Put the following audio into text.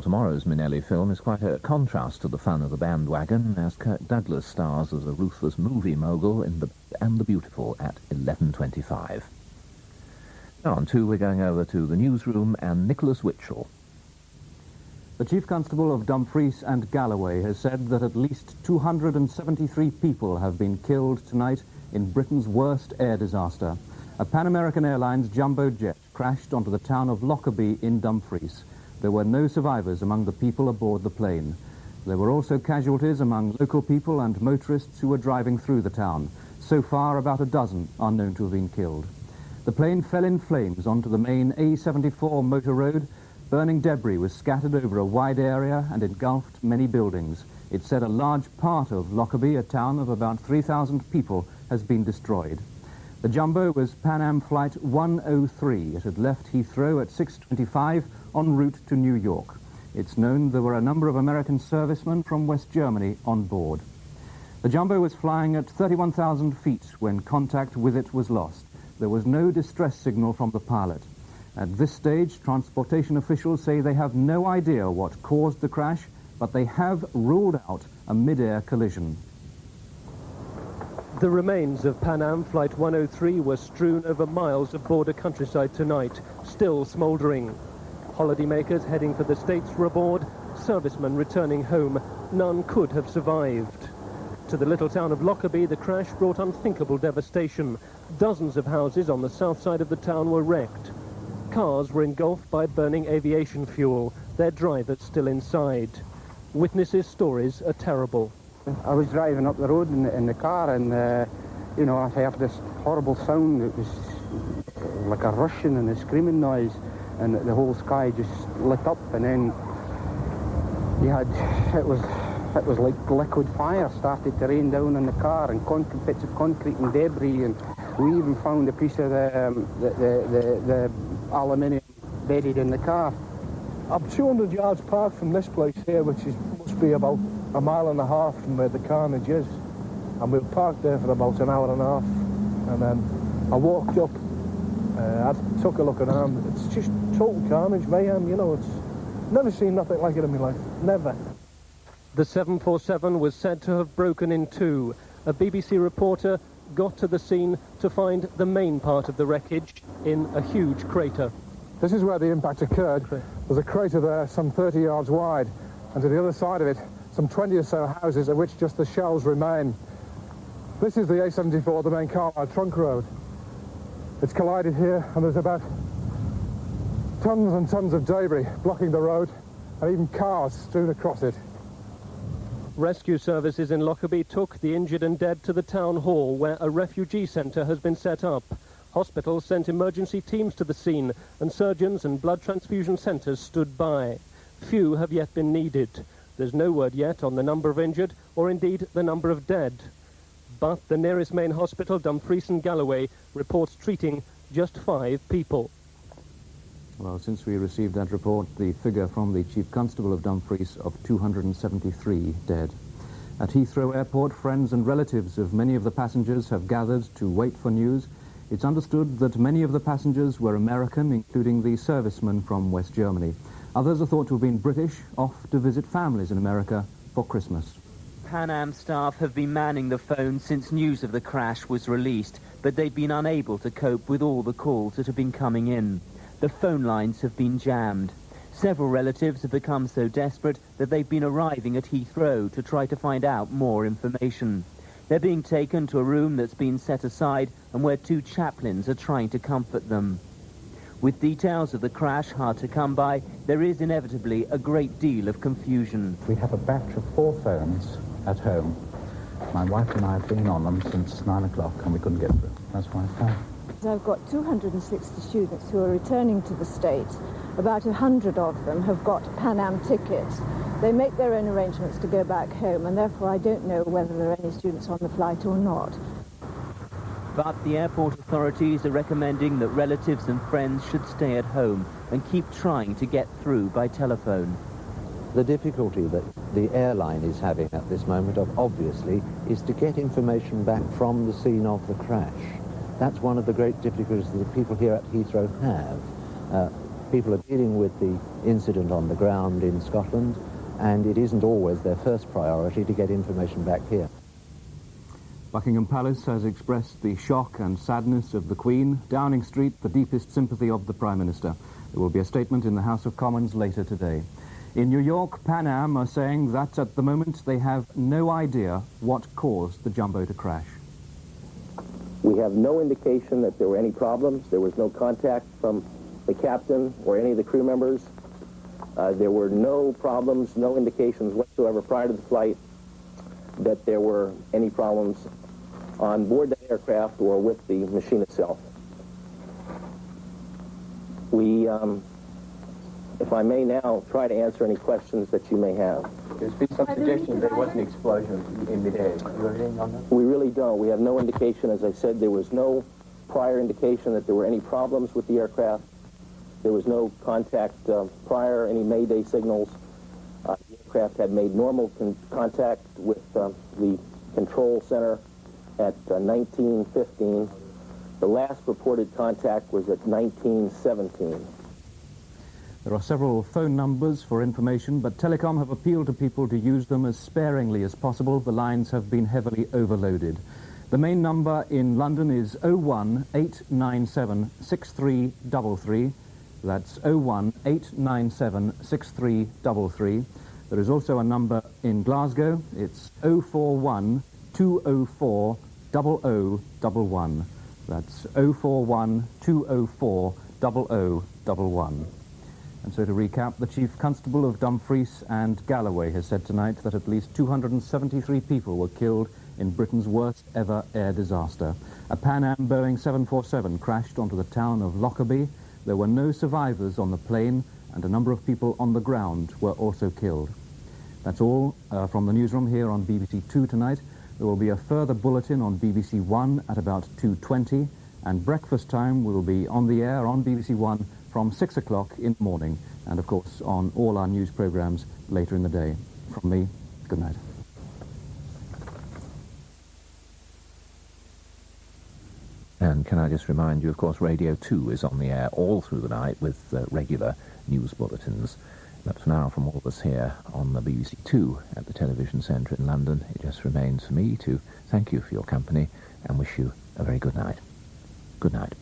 tomorrow's Minnelli film is quite a contrast to the fun of the bandwagon, as Kirk Douglas stars as a ruthless movie mogul in The Beautiful at 11:25. Now on 2, we're going over to the newsroom and Nicholas Witchell. The Chief Constable of Dumfries and Galloway has said that at least 273 people have been killed tonight in Britain's worst air disaster. A Pan American Airlines jumbo jet crashed onto the town of Lockerbie in Dumfries. There were no survivors among the people aboard the plane. There were also casualties among local people and motorists who were driving through the town. So far, about a dozen are known to have been killed. The plane fell in flames onto the main A74 motor road. Burning debris was scattered over a wide area and engulfed many buildings. It said a large part of Lockerbie, a town of about 3,000 people, has been destroyed. The jumbo was Pan Am Flight 103. It had left Heathrow at 6:25 en route to New York. It's known there were a number of American servicemen from West Germany on board. The jumbo was flying at 31,000 feet when contact with it was lost. There was no distress signal from the pilot. At this stage, transportation officials say they have no idea what caused the crash, but they have ruled out a mid-air collision. The remains of Pan Am Flight 103 were strewn over miles of border countryside tonight, still smouldering. Holidaymakers heading for the States were aboard, servicemen returning home. None could have survived. To the little town of Lockerbie, the crash brought unthinkable devastation. Dozens of houses on the south side of the town were wrecked. Cars were engulfed by burning aviation fuel, their drivers still inside. Witnesses' stories are terrible. I was driving up the road in the car and, you know, I heard this horrible sound. It was like a rushing and a screaming noise, and the whole sky just lit up, and then it was like liquid fire started to rain down on the car, and bits of concrete and debris, and we even found a piece of the aluminium buried in the car. I'm 200 yards parked from this place here, which must be about a mile and a half from where the carnage is. And we were parked there for about an hour and a half. And then I walked up, I took a look around. It's just total carnage, mayhem, you know. It's never seen nothing like it in my life, never. The 747 was said to have broken in two. A BBC reporter got to the scene to find the main part of the wreckage in a huge crater. This is where the impact occurred. There's a crater there some 30 yards wide, and to the other side of it, some 20 or so houses of which just the shells remain. This is the A74, the main Carlisle trunk road. It's collided here, and there's about tons and tons of debris blocking the road, and even cars strewn across it. Rescue services in Lockerbie took the injured and dead to the town hall, where a refugee centre has been set up. Hospitals sent emergency teams to the scene, and surgeons and blood transfusion centres stood by. Few have yet been needed. There's no word yet on the number of injured, or indeed the number of dead. But the nearest main hospital, Dumfries and Galloway, reports treating just 5 people. Well, since we received that report, the figure from the Chief Constable of Dumfries of 273 dead. At Heathrow Airport, friends and relatives of many of the passengers have gathered to wait for news. It's understood that many of the passengers were American, including the servicemen from West Germany. Others are thought to have been British, off to visit families in America for Christmas. Pan Am staff have been manning the phone since news of the crash was released, but they've been unable to cope with all the calls that have been coming in. The phone lines have been jammed. Several relatives have become so desperate that they've been arriving at Heathrow to try to find out more information. They're being taken to a room that's been set aside and where 2 chaplains are trying to comfort them. With details of the crash hard to come by, there is inevitably a great deal of confusion. We have a batch of 4 phones at home. My wife and I have been on them since 9 o'clock and we couldn't get through. That's why I phoned. I've got 260 students who are returning to the States. About 100 of them have got Pan Am tickets. They make their own arrangements to go back home, and therefore I don't know whether there are any students on the flight or not. But the airport authorities are recommending that relatives and friends should stay at home and keep trying to get through by telephone. The difficulty that the airline is having at this moment, obviously, is to get information back from the scene of the crash. That's one of the great difficulties that the people here at Heathrow have. People are dealing with the incident on the ground in Scotland, and it isn't always their first priority to get information back here. Buckingham Palace has expressed the shock and sadness of the Queen. Downing Street, the deepest sympathy of the Prime Minister. There will be a statement in the House of Commons later today. In New York, Pan Am are saying that at the moment they have no idea what caused the jumbo to crash. We have no indication that there were any problems. There was no contact from the captain or any of the crew members. There were no problems, no indications whatsoever prior to the flight that there were any problems on board the aircraft or with the machine itself. We, if I may now, try to answer any questions that you may have. There's been some suggestion there was an explosion in midair. Do you have anything on that? We really don't. We have no indication. As I said, there was no prior indication that there were any problems with the aircraft. There was no contact prior, any Mayday signals. The aircraft had made normal contact with the control center at 19:15. The last reported contact was at 19:17. There are several phone numbers for information, but Telecom have appealed to people to use them as sparingly as possible. The lines have been heavily overloaded. The main number in London is 01897 6333. That's 01897 6333. There is also a number in Glasgow. It's 041 204 0011. That's 041 204 0011. And so to recap, the Chief Constable of Dumfries and Galloway has said tonight that at least 273 people were killed in Britain's worst ever air disaster. A Pan Am Boeing 747 crashed onto the town of Lockerbie. There were no survivors on the plane, and a number of people on the ground were also killed. That's all from the newsroom here on BBC 2 tonight. There will be a further bulletin on BBC 1 at about 2:20, and breakfast time will be on the air on BBC 1 from 6 o'clock in the morning, and of course on all our news programmes later in the day. From me, good night. And can I just remind you, of course, Radio 2 is on the air all through the night with regular news bulletins. But for now, from all of us here on the BBC 2 at the Television Centre in London, it just remains for me to thank you for your company and wish you a very good night. Good night.